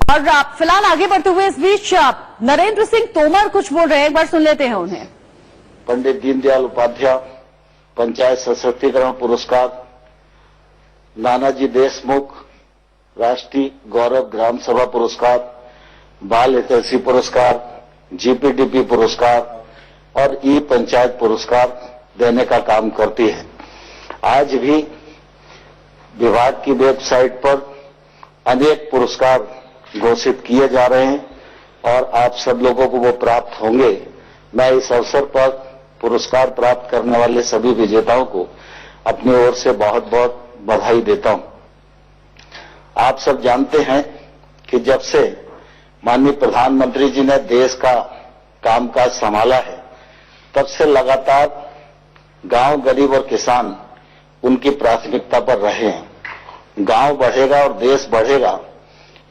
और आप फिलहाल आगे बढ़ते हुए इस बीच नरेंद्र सिंह तोमर कुछ बोल रहे हैं, एक बार सुन लेते हैं उन्हें। पंडित दीनदयाल उपाध्याय पंचायत सशक्तिकरण पुरस्कार, नानाजी देशमुख राष्ट्रीय गौरव ग्राम सभा पुरस्कार, बाल हितैषी पुरस्कार, जीपीडीपी पुरस्कार और ई पंचायत पुरस्कार देने का काम करती है। आज भी विभाग की वेबसाइट पर अनेक पुरस्कार घोषित किए जा रहे हैं और आप सब लोगों को वो प्राप्त होंगे। मैं इस अवसर पर पुरस्कार प्राप्त करने वाले सभी विजेताओं को अपनी ओर से बहुत बहुत बधाई देता हूं। आप सब जानते हैं कि जब से माननीय प्रधानमंत्री जी ने देश का कामकाज संभाला है, तब से लगातार गांव, गरीब और किसान उनकी प्राथमिकता पर रहे हैं। गांव बढ़ेगा और देश बढ़ेगा,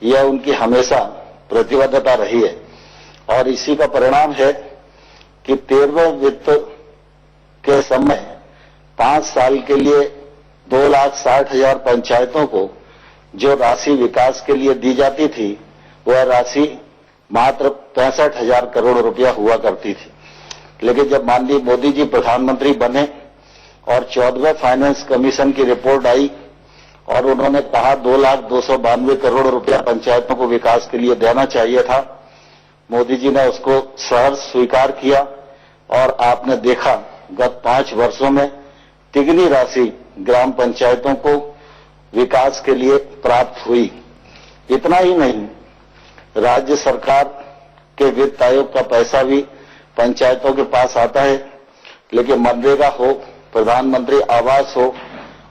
यह उनकी हमेशा प्रतिबद्धता रही है और इसी का परिणाम है कि 13वें वित्त के समय 5 साल के लिए 2,60,000 पंचायतों को जो राशि विकास के लिए दी जाती थी, वह राशि मात्र 65,000 करोड़ रुपया हुआ करती थी। लेकिन जब माननीय मोदी जी प्रधानमंत्री बने और 14वें फाइनेंस कमीशन की रिपोर्ट आई और उन्होंने कहा 2,02,92 करोड़ रुपया पंचायतों को विकास के लिए देना चाहिए था, मोदी जी ने उसको सहर्ष स्वीकार किया और आपने देखा गत 5 वर्षों में तिगनी राशि ग्राम पंचायतों को विकास के लिए प्राप्त हुई। इतना ही नहीं, राज्य सरकार के वित्त आयोग का पैसा भी पंचायतों के पास आता है, लेकिन मनरेगा हो, प्रधानमंत्री आवास हो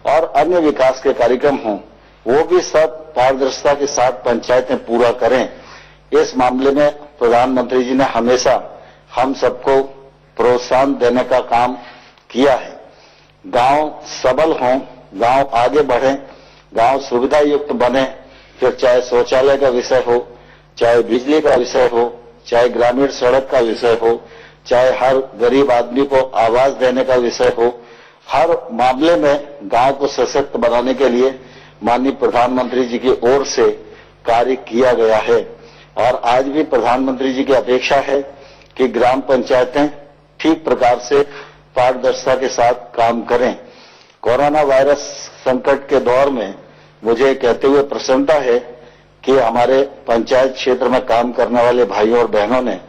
और अन्य विकास के कार्यक्रम हों, वो भी सब पारदर्शिता के साथ पंचायतें पूरा करें। इस मामले में प्रधानमंत्री जी ने हमेशा हम सबको प्रोत्साहन देने का काम किया है। गांव सबल हों, गांव आगे बढ़ें, गांव सुविधा युक्त बने, फिर चाहे शौचालय का विषय हो, चाहे बिजली का विषय हो, चाहे ग्रामीण सड़क का विषय हो, चाहे हर गरीब आदमी को आवास देने का विषय हो, हर मामले में गांव को सशक्त बनाने के लिए माननीय प्रधानमंत्री जी की ओर से कार्य किया गया है। और आज भी प्रधानमंत्री जी की अपेक्षा है कि ग्राम पंचायतें ठीक प्रकार से पारदर्शिता के साथ काम करें। कोरोना वायरस संकट के दौर में मुझे कहते हुए प्रसन्नता है कि हमारे पंचायत क्षेत्र में काम करने वाले भाइयों और बहनों ने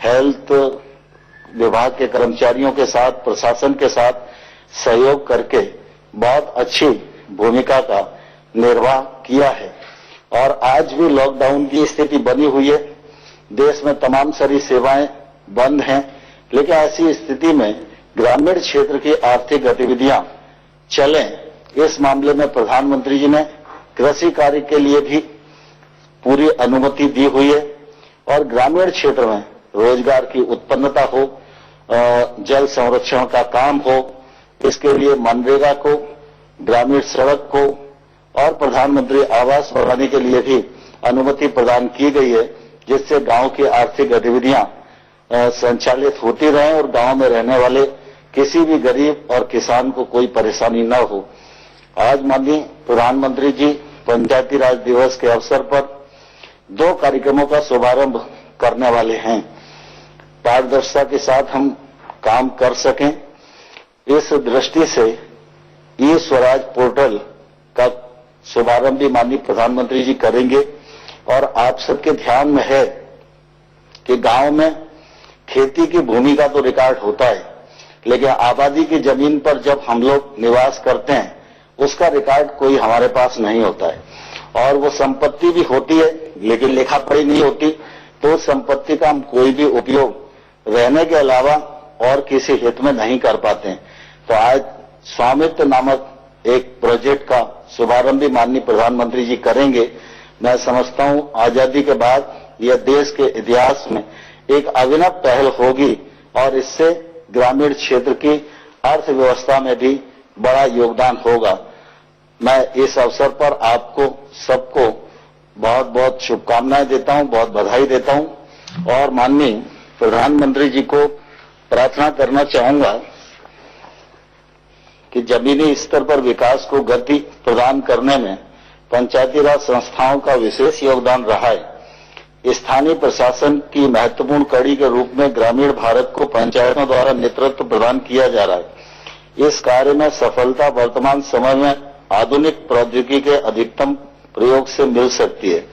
हेल्थ विभाग के कर्मचारियों के साथ, प्रशासन के साथ सहयोग करके बहुत अच्छी भूमिका का निर्वाह किया है। और आज भी लॉकडाउन की स्थिति बनी हुई है, देश में तमाम सारी सेवाएं बंद हैं, लेकिन ऐसी स्थिति में ग्रामीण क्षेत्र की आर्थिक गतिविधियां चलें, इस मामले में प्रधानमंत्री जी ने कृषि कार्य के लिए भी पूरी अनुमति दी हुई है और ग्रामीण क्षेत्र में रोजगार की उत्पन्नता हो, जल संरक्षण का काम हो, इसके लिए मनरेगा को, ग्रामीण सड़क को और प्रधानमंत्री आवास बढ़ाने के लिए भी अनुमति प्रदान की गई है, जिससे गांव की आर्थिक गतिविधियां संचालित होती रहें और गांव में रहने वाले किसी भी गरीब और किसान को कोई परेशानी न हो। आज माननीय प्रधानमंत्री जी पंचायती राज दिवस के अवसर पर 2 कार्यक्रमों का शुभारंभ करने वाले हैं। पारदर्शिता के साथ हम काम कर सकें, इस दृष्टि से ई स्वराज पोर्टल का शुभारंभ भी माननीय प्रधानमंत्री जी करेंगे। और आप सबके ध्यान में है कि गांव में खेती की भूमि का तो रिकॉर्ड होता है, लेकिन आबादी की जमीन पर जब हम लोग निवास करते हैं, उसका रिकॉर्ड कोई हमारे पास नहीं होता है। और वो संपत्ति भी होती है, लेकिन लेखा पढ़ी नहीं होती, तो संपत्ति का हम कोई भी उपयोग रहने के अलावा और किसी हित में नहीं कर पाते हैं। तो आज स्वामित्व नामक एक प्रोजेक्ट का शुभारंभ भी माननीय प्रधानमंत्री जी करेंगे। मैं समझता हूं आजादी के बाद यह देश के इतिहास में एक अभिनव पहल होगी और इससे ग्रामीण क्षेत्र की अर्थव्यवस्था में भी बड़ा योगदान होगा। मैं इस अवसर पर आपको सबको बहुत बहुत शुभकामनाएं देता हूं, बहुत बधाई देता हूं और माननीय प्रधानमंत्री जी को प्रार्थना करना चाहूंगा कि जमीनी स्तर पर विकास को गति प्रदान करने में पंचायती राज संस्थाओं का विशेष योगदान रहा है। स्थानीय प्रशासन की महत्वपूर्ण कड़ी के रूप में ग्रामीण भारत को पंचायतों द्वारा नेतृत्व प्रदान किया जा रहा है। इस कार्य में सफलता वर्तमान समय में आधुनिक प्रौद्योगिकी के अधिकतम प्रयोग से मिल सकती है।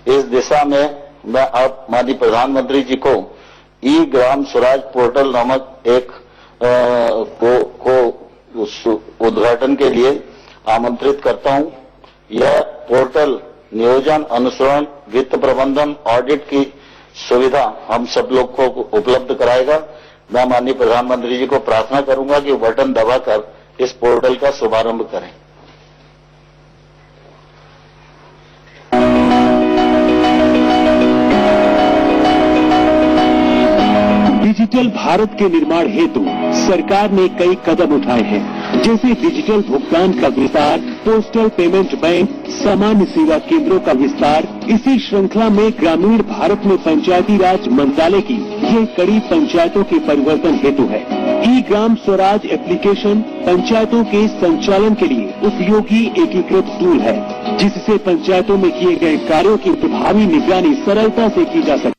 इस दिशा में मैं अब माननीय प्रधानमंत्री जी को ई ग्राम स्वराज पोर्टल नामक एक उद्घाटन के लिए आमंत्रित करता हूं। यह पोर्टल नियोजन, अनुसरण, वित्त प्रबंधन, ऑडिट की सुविधा हम सब लोग को उपलब्ध कराएगा। मैं माननीय प्रधानमंत्री जी को प्रार्थना करूंगा कि बटन दबाकर इस पोर्टल का शुभारंभ करें। डिजिटल भारत के निर्माण हेतु सरकार ने कई कदम उठाए हैं, जैसे डिजिटल भुगतान का विस्तार, पोस्टल पेमेंट बैंक, सामान्य सेवा केंद्रों का विस्तार। इसी श्रृंखला में ग्रामीण भारत में पंचायती राज मंत्रालय की ये कड़ी पंचायतों के परिवर्तन हेतु है। ई ग्राम स्वराज एप्लीकेशन पंचायतों के संचालन के लिए उपयोगी एकीकृत टूल है, जिससे पंचायतों में किए गए कार्यों की प्रभावी निगरानी सरलता से की जा सकती है।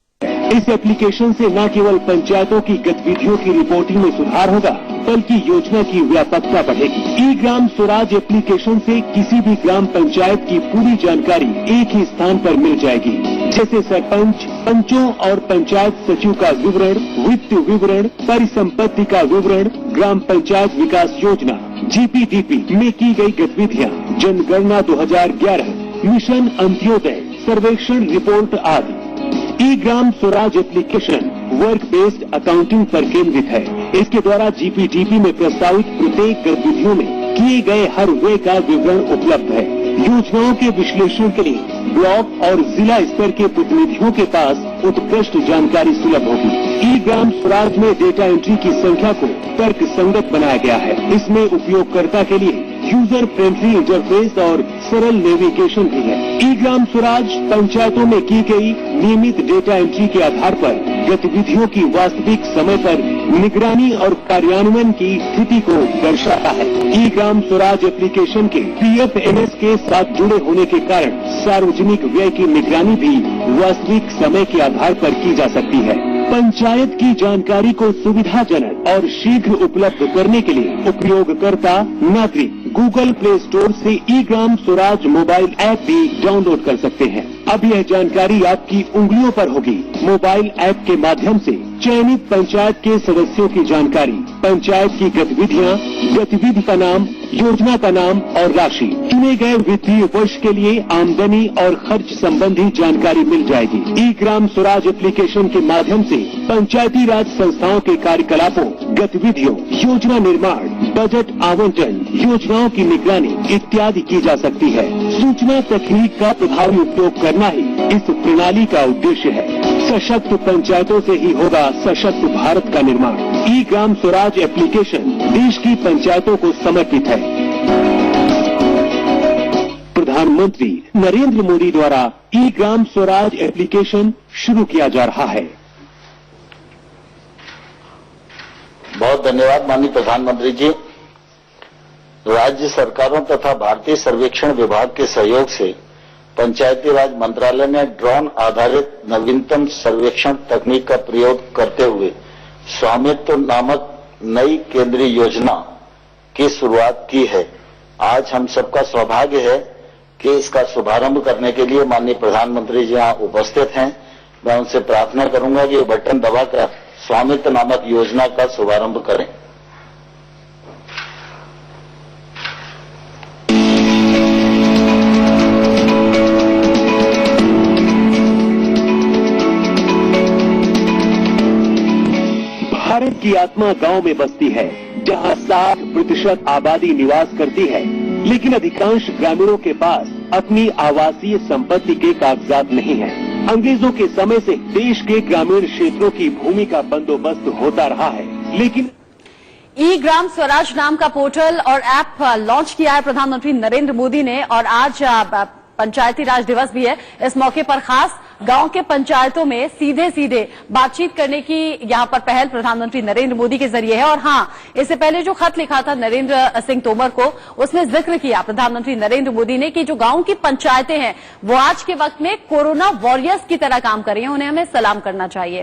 इस एप्लीकेशन से न केवल पंचायतों की गतिविधियों की रिपोर्टिंग में सुधार होगा, बल्कि योजना की व्यापकता बढ़ेगी। ई ग्राम स्वराज एप्लीकेशन से किसी भी ग्राम पंचायत की पूरी जानकारी एक ही स्थान पर मिल जाएगी, जैसे सरपंच, पंचों और पंचायत सचिव का विवरण, वित्त विवरण, परिसंपत्ति का विवरण, ग्राम पंचायत विकास योजना GPDP में की गई गतिविधियाँ, जनगणना 2011, मिशन अंत्योदय, सर्वेक्षण रिपोर्ट आदि। E Gram Swaraj application work based accounting पर केंद्रित है। इसके द्वारा GPDP में प्रस्तावित प्रत्येक गतिविधियों में किए गए हर व्यय का विवरण उपलब्ध है। योजनाओं के विश्लेषण के लिए ब्लॉक और जिला स्तर के प्रतिनिधियों के पास उत्कृष्ट जानकारी सुलभ होगी। ई ग्राम स्वराज में डेटा एंट्री की संख्या को तर्क संगत बनाया गया है। इसमें उपयोगकर्ता के लिए यूजर फ्रेंडली इंटरफेस और सरल नेविगेशन भी है। ई ग्राम स्वराज पंचायतों में की गई नियमित डेटा एंट्री के आधार पर गतिविधियों की वास्तविक समय पर निगरानी और कार्यान्वयन की स्थिति को दर्शाता है। ई ग्राम स्वराज एप्लीकेशन के PFMS के साथ जुड़े होने के कारण सार्वजनिक व्यय की निगरानी भी वास्तविक समय के आधार पर की जा सकती है। पंचायत की जानकारी को सुविधाजनक और शीघ्र उपलब्ध करने के लिए उपयोगकर्ता नागरिक गूगल प्ले स्टोर से ई ग्राम स्वराज मोबाइल ऐप भी डाउनलोड कर सकते हैं। अब यह जानकारी आपकी उंगलियों पर होगी। मोबाइल ऐप के माध्यम से चयनित पंचायत के सदस्यों की जानकारी, पंचायत की गतिविधियाँ, गतिविधि का नाम, योजना का नाम और राशि, चुने गए वित्तीय वर्ष के लिए आमदनी और खर्च संबंधी जानकारी मिल जाएगी। ई ग्राम स्वराज एप्लीकेशन के माध्यम से पंचायती राज संस्थाओं के कार्यकलापों, गतिविधियों, योजना निर्माण, बजट आवंटन, योजनाओं की निगरानी इत्यादि की जा सकती है। सूचना तकनीक का प्रभावी उपयोग करना ही इस प्रणाली का उद्देश्य है। सशक्त पंचायतों से ही होगा सशक्त भारत का निर्माण। ई ग्राम स्वराज एप्लीकेशन देश की पंचायतों को समर्पित है। प्रधानमंत्री नरेंद्र मोदी द्वारा ई ग्राम स्वराज एप्लीकेशन शुरू किया जा रहा है। बहुत धन्यवाद माननीय प्रधानमंत्री जी। राज्य सरकारों तथा भारतीय सर्वेक्षण विभाग के सहयोग से पंचायती राज मंत्रालय ने ड्रोन आधारित नवीनतम सर्वेक्षण तकनीक का प्रयोग करते हुए स्वामित्व नामक नई केंद्रीय योजना की शुरुआत की है। आज हम सबका सौभाग्य है कि इसका शुभारंभ करने के लिए माननीय प्रधानमंत्री जी यहाँ उपस्थित हैं। मैं उनसे प्रार्थना करूंगा कि बटन दबाकर स्वामित्व नामक योजना का शुभारंभ करें। भारत की आत्मा गांव में बसती है, जहां 60% आबादी निवास करती है, लेकिन अधिकांश ग्रामीणों के पास अपनी आवासीय संपत्ति के कागजात नहीं है। अंग्रेजों के समय से देश के ग्रामीण क्षेत्रों की भूमि का बंदोबस्त होता रहा है, लेकिन ई ग्राम स्वराज नाम का पोर्टल और ऐप लॉन्च किया है प्रधानमंत्री नरेंद्र मोदी ने, और आज पंचायती राज दिवस भी है। इस मौके पर खास गांव के पंचायतों में सीधे सीधे बातचीत करने की यहां पर पहल प्रधानमंत्री नरेंद्र मोदी के जरिए है। और हां, इससे पहले जो खत लिखा था नरेंद्र सिंह तोमर को, उसमें जिक्र किया प्रधानमंत्री नरेंद्र मोदी ने कि जो गांव की पंचायतें हैं वो आज के वक्त में कोरोना वॉरियर्स की तरह काम कर रही हैं, उन्हें हमें सलाम करना चाहिए।